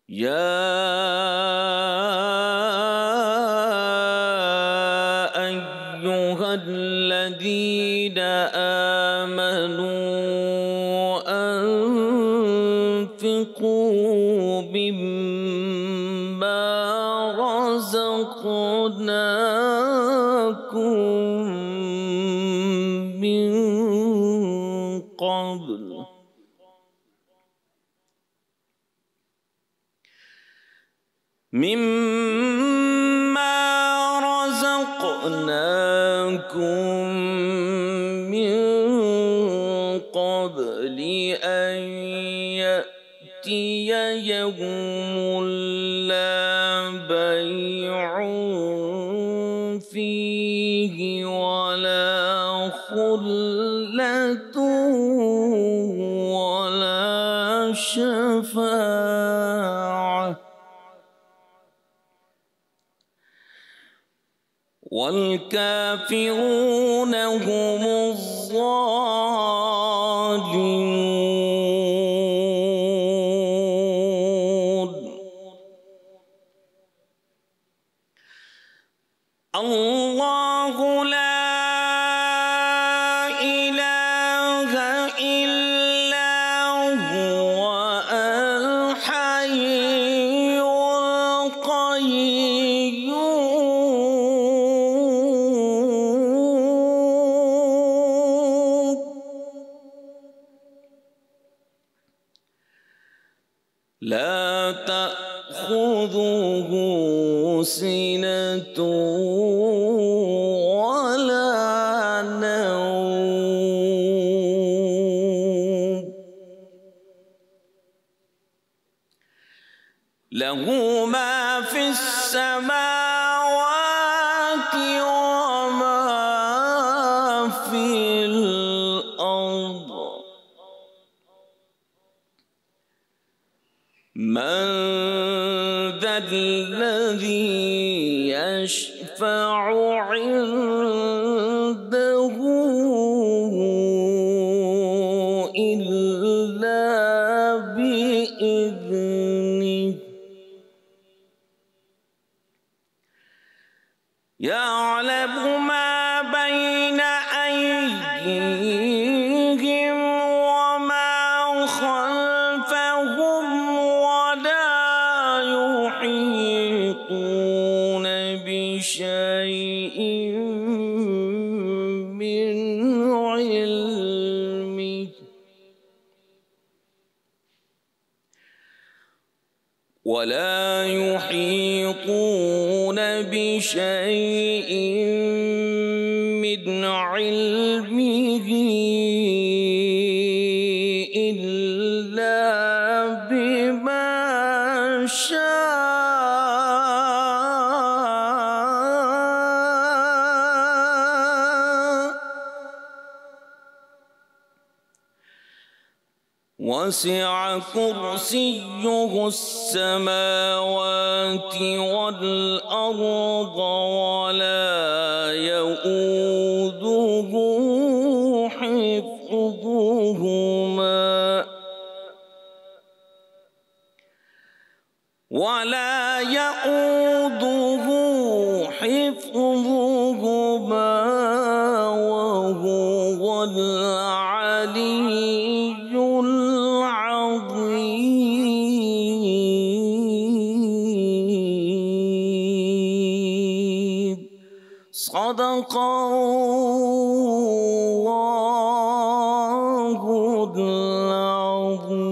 يا أيها الذين آمنوا أنفقوا مما رزقناكم من قبل أن يأتي يوم لا بيع فيه ولا خلة ولا شفاعة والكافرون هم الظالمون. الله لا إله إلا هو الحي القيوم لا تأخذه سنة ولا نوم له ما في السماوات وما في الأرض. من ذا الذي يشفع عنده إلا بإذنه يعلم ما بين أيديهم وما خلفهم يحيطون بشيء من علمه ولا يحيطون بشيء من علمه إلا بما شاء وسع كرسيه السماوات والأرض ولا يؤوده حفظهما وهو العلي العظيم. صدق الله العظيم.